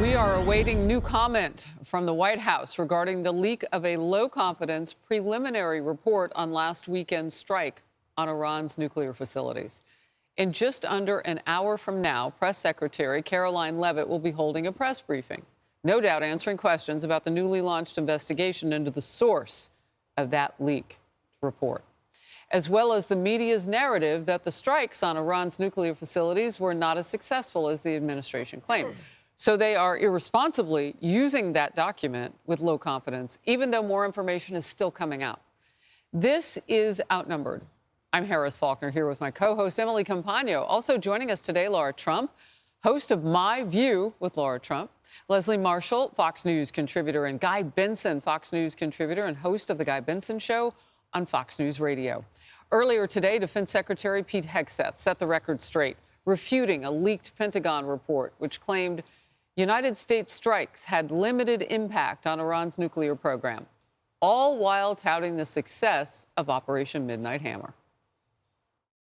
We are awaiting new comment from the White House regarding the leak of a low-confidence preliminary report on last weekend's strike on Iran's nuclear facilities. In just under an hour from now, Press Secretary Caroline Leavitt will be holding a press briefing, no doubt answering questions about the newly launched investigation into the source of that leak report, as well as the media's narrative that the strikes on Iran's nuclear facilities were not as successful as the administration claimed. So they are irresponsibly using that document with low confidence, even though more information is still coming out. This is Outnumbered. I'm Harris Faulkner here with my co-host Emily Campagno. Also joining us today, Laura Trump, host of My View with Laura Trump, Leslie Marshall, Fox News contributor, and Guy Benson, Fox News contributor and host of The Guy Benson Show on Fox News Radio. Earlier today, Defense Secretary Pete Hegseth set the record straight, refuting a leaked Pentagon report which claimed United States strikes had limited impact on Iran's nuclear program, all while touting the success of Operation Midnight Hammer.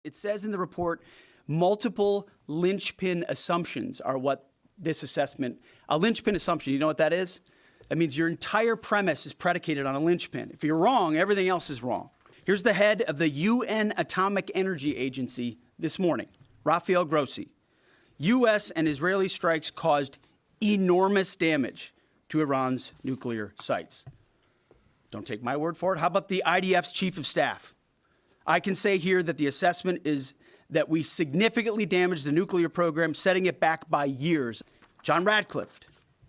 It says in the report, multiple linchpin assumptions are what this assessment, a linchpin assumption, you know what that is? That means your entire premise is predicated on a linchpin. If you're wrong, everything else is wrong. Here's the head of the UN Atomic Energy Agency this morning, Rafael Grossi. U.S. and Israeli strikes caused enormous damage to Iran's nuclear sites. Don't take my word for it. How about the IDF's chief of staff? I can say here that the assessment is that we significantly damaged the nuclear program, setting it back by years. John Radcliffe,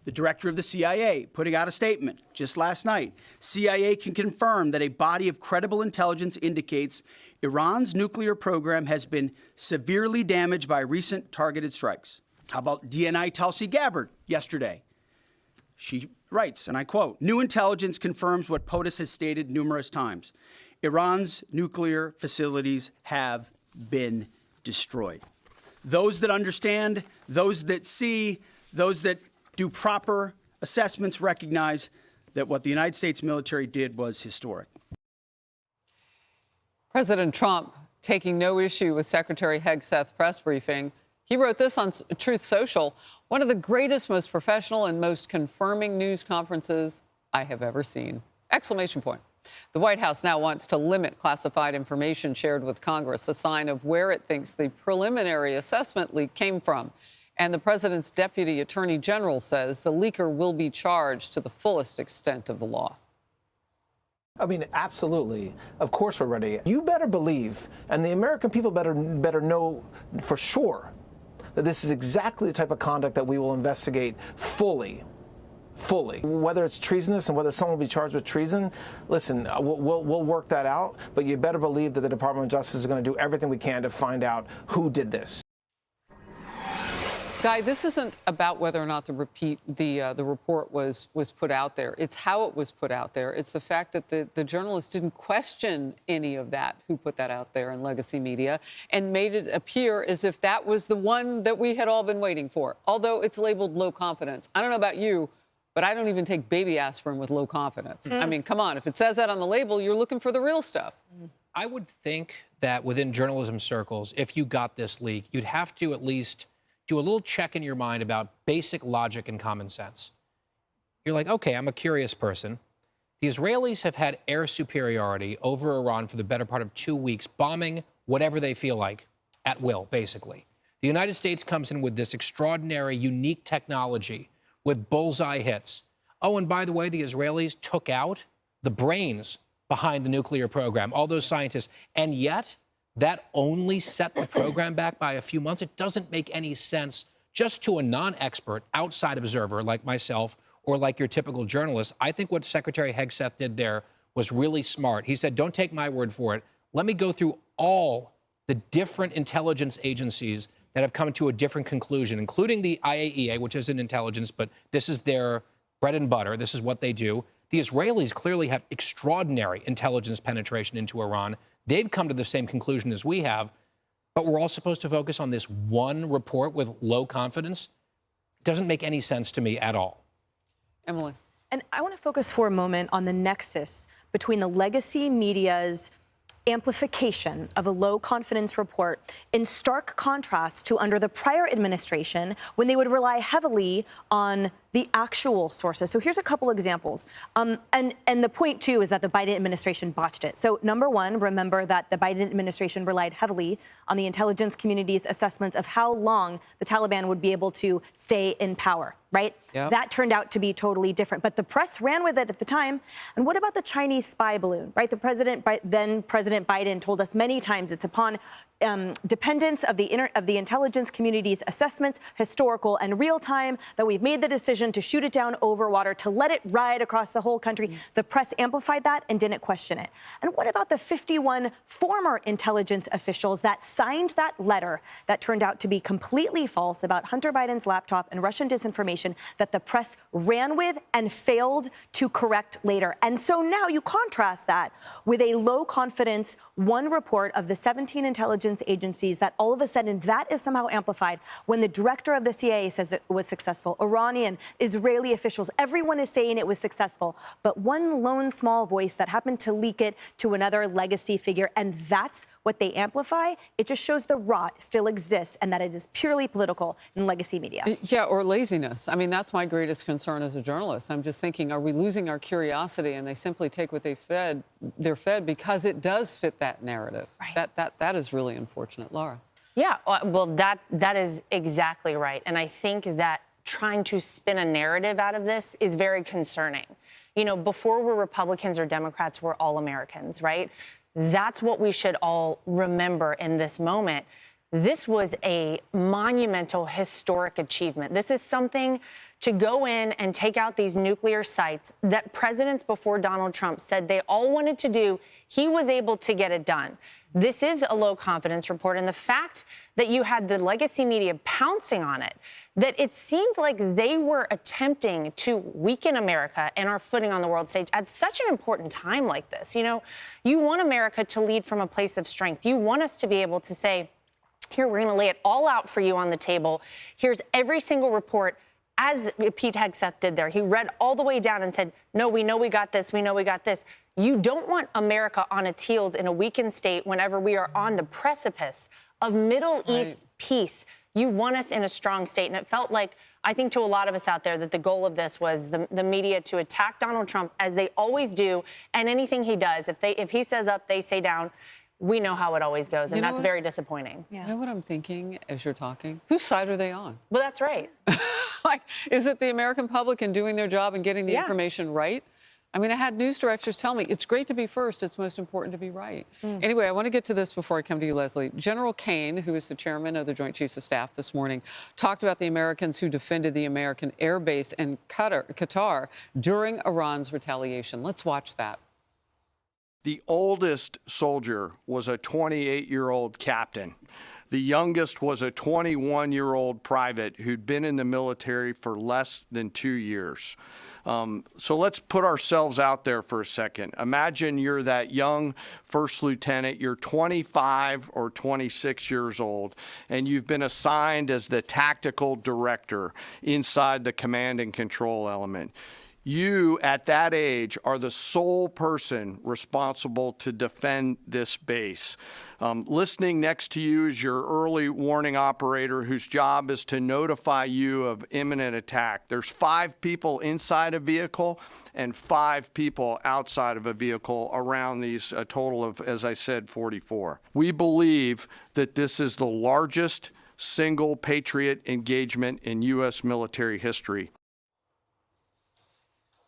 the director of the CIA, putting out a statement just last night. CIA can confirm that a body of credible intelligence indicates Iran's nuclear program has been severely damaged by recent targeted strikes. How about DNI Tulsi Gabbard yesterday? She writes, and I quote, "New intelligence confirms what POTUS has stated numerous times. Iran's nuclear facilities have been destroyed." Those that understand, those that see, those that do proper assessments recognize that what the United States military did was historic. President Trump taking no issue with Secretary Hegseth's press briefing. He wrote this on Truth Social, "One of the greatest, most professional, and most confirming news conferences I have ever seen!" Exclamation point. The White House now wants to limit classified information shared with Congress, a sign of where it thinks the preliminary assessment leak came from. And the president's deputy attorney general says the leaker will be charged to the fullest extent of the law. I mean, absolutely. Of course we're ready. You better believe, and the American people better know for sure, that this is exactly the type of conduct that we will investigate fully. Whether it's treasonous and whether someone will be charged with treason, listen, we'll work that out, but you better believe that the Department of Justice is going to do everything we can to find out who did this. Guy, this isn't about whether or not the report was put out there. It's how it was put out there. It's the fact that the journalists didn't question any of that, who put that out there in legacy media, and made it appear as if that was the one that we had all been waiting for, although it's labeled low confidence. I don't know about you, but I don't even take baby aspirin with low confidence. I mean, come on. If it says that on the label, you're looking for the real stuff. I would think that within journalism circles, if you got this leak, you'd have to at least do a little check in your mind about basic logic and common sense. You're like, okay, I'm a curious person. The Israelis have had air superiority over Iran for the better part of 2 weeks, bombing whatever they feel like at will, basically. The United States comes in with this extraordinary, unique technology with bullseye hits. Oh, and by the way, the Israelis took out the brains behind the nuclear program, all those scientists, and yet that only set the program back by a few months. It doesn't make any sense just to a non-expert, outside observer like myself or like your typical journalist. I think what Secretary Hegseth did there was really smart. He said, don't take my word for it. Let me go through all the different intelligence agencies that have come to a different conclusion, including the IAEA, which isn't intelligence, but this is their bread and butter. This is what they do. The Israelis clearly have extraordinary intelligence penetration into Iran. They've come to the same conclusion as we have, but we're all supposed to focus on this one report with low confidence. It doesn't make any sense to me at all. Emily. And I want to focus for a moment on the nexus between the legacy media's amplification of a low confidence report in stark contrast to under the prior administration when they would rely heavily on the actual sources. So here's a couple examples. And the point, too, is that the Biden administration botched it. So number one, remember that the Biden administration relied heavily on the intelligence community's assessments of how long the Taliban would be able to stay in power, right? Yep. That turned out to be totally different. But the press ran with it at the time. And what about the Chinese spy balloon, right? Then President Biden told us many times it's upon dependence of the intelligence community's assessments, historical and real time, that we've made the decision to shoot it down over water, to let it ride across the whole country. The press amplified that and didn't question it. And what about the 51 former intelligence officials that signed that letter that turned out to be completely false about Hunter Biden's laptop and Russian disinformation that the press ran with and failed to correct later? And so now you contrast that with a low confidence one report of the 17 intelligence agencies that all of a sudden that is somehow amplified when the director of the CIA says it was successful. Iranian, Israeli officials, everyone is saying it was successful. But one lone small voice that happened to leak it to another legacy figure, and that's what they amplify. It just shows the rot still exists and that it is purely political in legacy media. Yeah, or laziness. I mean, that's my greatest concern as a journalist. I'm just thinking, are we losing our curiosity and they simply take what they're fed because it does fit that narrative? Right. That is really unfortunate. Laura. Yeah, well, that is exactly right. And I think that trying to spin a narrative out of this is very concerning. You know, before we're Republicans or Democrats, we're all Americans, right? That's what we should all remember in this moment. This was a monumental, historic achievement. This is something to go in and take out these nuclear sites that presidents before Donald Trump said they all wanted to do. He was able to get it done. This is a low confidence report. And the fact that you had the legacy media pouncing on it, that it seemed like they were attempting to weaken America and our footing on the world stage at such an important time like this. You know, you want America to lead from a place of strength. You want us to be able to say, here, we're going to lay it all out for you on the table. Here's every single report, as Pete Hegseth did there. He read all the way down and said, no, we know we got this. We know we got this. You don't want America on its heels in a weakened state whenever we are on the precipice of Middle East peace. You want us in a strong state. And it felt like, I think to a lot of us out there, that the goal of this was the media to attack Donald Trump, as they always do. And anything he does, if he says up, they say down. We know how it always goes, and that's very disappointing. Yeah. You know what I'm thinking as you're talking? Whose side are they on? Well, that's right. Like, is it the American public and doing their job and getting the information right? I mean, I had news directors tell me, it's great to be first, it's most important to be right. Anyway, I want to get to this before I come to you, Leslie. General Kane, who is the chairman of the Joint Chiefs of Staff this morning, talked about the Americans who defended the American air base in Qatar during Iran's retaliation. Let's watch that. The oldest soldier was a 28-year-old captain. The youngest was a 21-year-old private who'd been in the military for less than 2 years. So let's put ourselves out there for a second. Imagine you're that young first lieutenant, you're 25 or 26 years old, and you've been assigned as the tactical director inside the command and control element. You, at that age, are the sole person responsible to defend this base. Listening next to you is your early warning operator, whose job is to notify you of imminent attack. There's 5 people inside a vehicle and 5 people outside of a vehicle around these, a total of, as I said, 44. We believe that this is the largest single Patriot engagement in U.S. military history.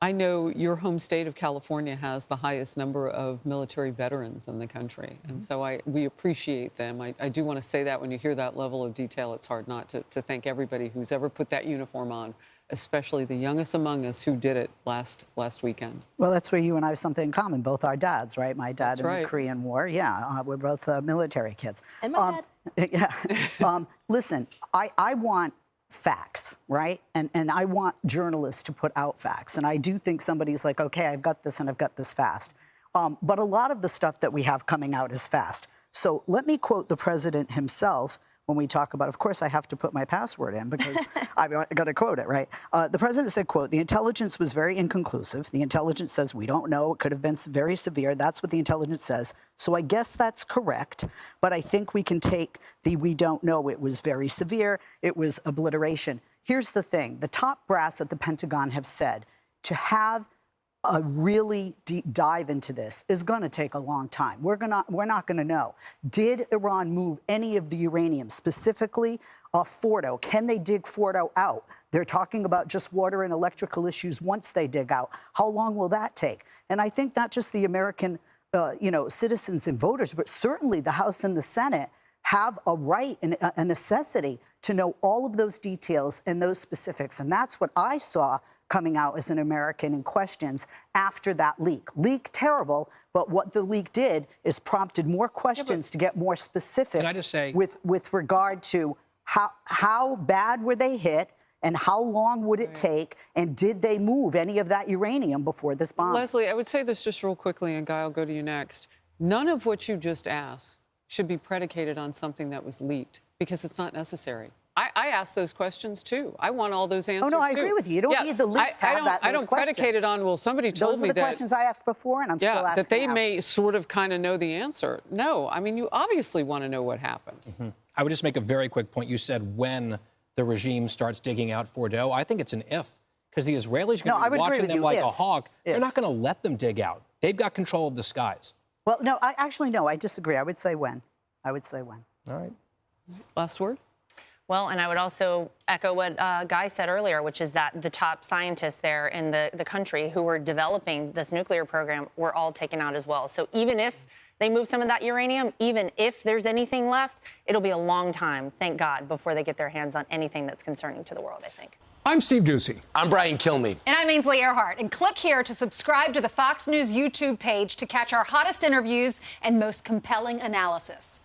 I know your home state of California has the highest number of military veterans in the country. And so we appreciate them. I do want to say that when you hear that level of detail, it's hard not to thank everybody who's ever put that uniform on, especially the youngest among us who did it last weekend. Well, that's where you and I have something in common. Both our dads, right? My dad in the Korean War. Yeah, we're both military kids. And my dad. Yeah. Listen, I want facts, right? And I want journalists to put out facts. And I do think somebody's like, okay, I've got this and I've got this fast. But a lot of the stuff that we have coming out is fast. So let me quote the president himself when we talk about, of course, I have to put my password in because I'm going to quote it, right? The president said, quote, the intelligence was very inconclusive. The intelligence says we don't know. It could have been very severe. That's what the intelligence says. So I guess that's correct. But I think we can take the we don't know. It was very severe. It was obliteration. Here's the thing. The top brass at the Pentagon have said to have a really deep dive into this is going to take a long time. We're not going to know. Did Iran move any of the uranium, specifically Fordo? Can they dig Fordo out? They're talking about just water and electrical issues once they dig out. How long will that take? And I think not just the American, citizens and voters, but certainly the House and the Senate have a right and a necessity to know all of those details and those specifics. And that's what I saw coming out as an American in questions after that leak. Leak, terrible, but what the leak did is prompted more questions to get more specifics. Can I just say, with regard to how bad were they hit and how long would it take, and did they move any of that uranium before this bomb? Leslie, I would say this just real quickly, and Guy, I'll go to you next. None of what you just asked should be predicated on something that was leaked, because it's not necessary. I asked those questions too. I want all those answers. Oh, no, I too. agree with you. You don't need the leak to have I don't predicate it on, well, somebody told me that. Those are the questions I asked before, and I'm still asking that they now. may sort of kind of know the answer. No, I mean, you obviously want to know what happened. Mm-hmm. I would just make a very quick point. You said when the regime starts digging out Fordo. I think it's an if, because the Israelis are going to be watching them like a hawk. They're not going to let them dig out. They've got control of the skies. Well, no, I disagree. I would say when. I would say when. All right. Last word? Well, and I would also echo what Guy said earlier, which is that the top scientists there in the country who were developing this nuclear program were all taken out as well. So even if they move some of that uranium, even if there's anything left, it'll be a long time, thank God, before they get their hands on anything that's concerning to the world, I think. I'm Steve Doocy. I'm Brian Kilmeade. And I'm Ainsley Earhart. And click here to subscribe to the Fox News YouTube page to catch our hottest interviews and most compelling analysis.